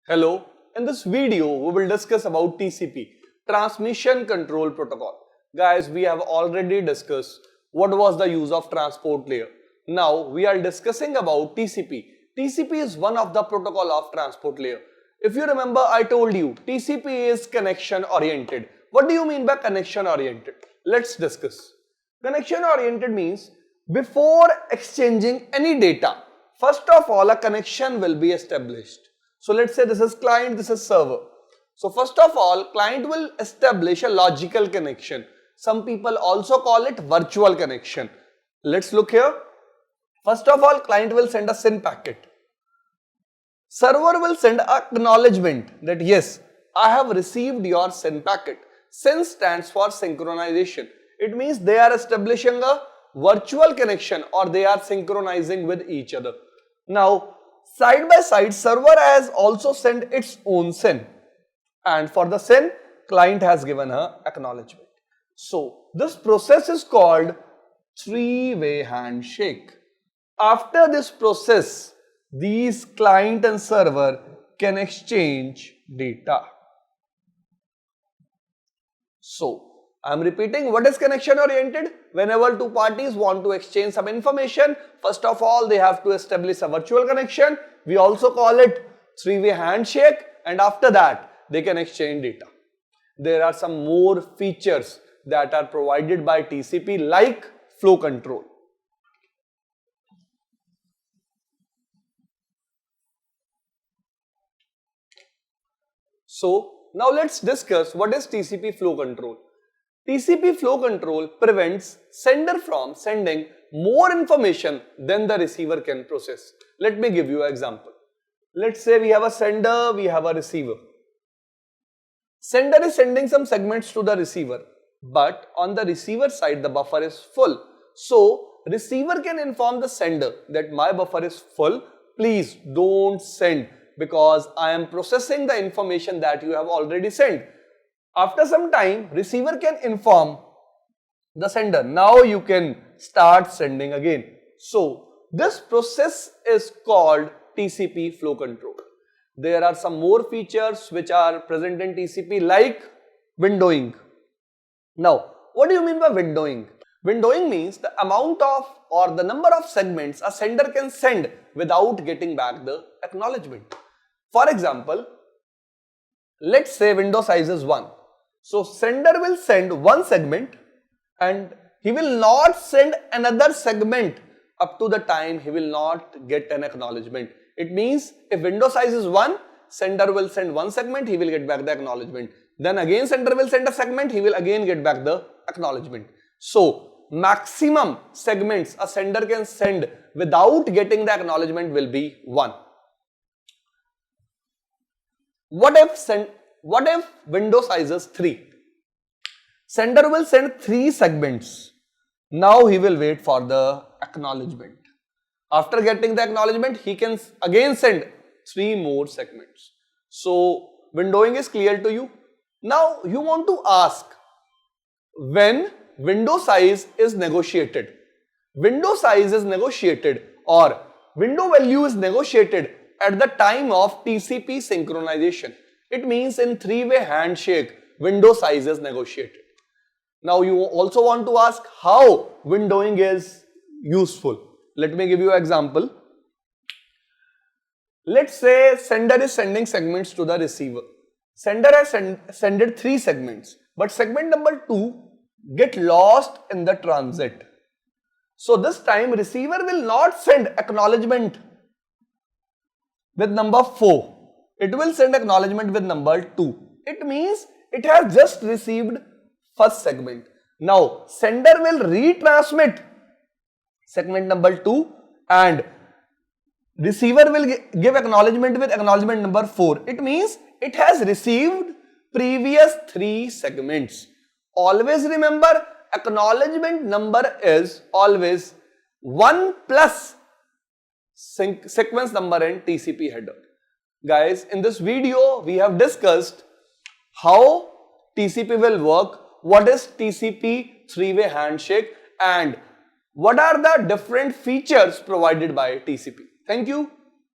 Hello, in this video we will discuss about TCP, Transmission Control Protocol. Guys, we have already discussed what was the use of transport layer. Now we are discussing about TCP. TCP is one of the protocol of transport layer. If you remember, I told you TCP is connection oriented. What do you mean by connection oriented? Let's discuss. Connection oriented means before exchanging any data, first of all a connection will be established. So let's say this is client, this is server. So first of all, client will establish a logical connection. Some people also call it virtual connection. Let's look here. First of all, client will send a SYN packet. Server will send acknowledgement that yes, I have received your SYN packet. SYN stands for synchronization. It means they are establishing a virtual connection or they are synchronizing with each other. Now, side by side, server has also sent its own SYN, and for the SYN, client has given her acknowledgement. So this process is called three-way handshake. After this process, these client and server can exchange data. So I am repeating, what is connection oriented? Whenever two parties want to exchange some information, first of all they have to establish a virtual connection. We also call it three-way handshake, and after that they can exchange data. There are some more features that are provided by TCP like flow control. So now let's discuss what is TCP flow control. TCP flow control prevents sender from sending more information than the receiver can process. Let me give you an example. Let's say we have a sender, we have a receiver. Sender is sending some segments to the receiver, but on the receiver side the buffer is full. So receiver can inform the sender that my buffer is full, please don't send because I am processing the information that you have already sent. After some time, receiver can inform the sender, now you can start sending again. So this process is called TCP flow control. There are some more features which are present in TCP like windowing. Now, what do you mean by windowing? Windowing means the amount of or the number of segments a sender can send without getting back the acknowledgement. For example, let's say window size is 1. So sender will send one segment and he will not send another segment up to the time he will not get an acknowledgement. It means if window size is 1, sender will send one segment, he will get back the acknowledgement. Then again sender will send a segment, he will again get back the acknowledgement. So maximum segments a sender can send without getting the acknowledgement will be 1. What if window size is 3? Sender will send 3 segments. Now he will wait for the acknowledgement. After getting the acknowledgement, he can again send 3 more segments. So windowing is clear to you. Now you want to ask, when window size is negotiated, window size is negotiated or window value is negotiated at the time of TCP synchronization. It means in three-way handshake, window size is negotiated. Now you also want to ask how windowing is useful. Let me give you an example. Let's say sender is sending segments to the receiver. Sender has sent 3 segments, but segment number 2 get lost in the transit. So this time receiver will not send acknowledgement with number 4. It will send acknowledgement with number 2. It means it has just received first segment. Now sender will retransmit segment number 2 and receiver will give acknowledgement with acknowledgement number 4. It means it has received previous 3 segments. Always remember, acknowledgement number is always 1 plus sequence number and TCP header. Guys, in this video we have discussed how TCP will work, what is TCP three-way handshake and what are the different features provided by TCP. Thank you.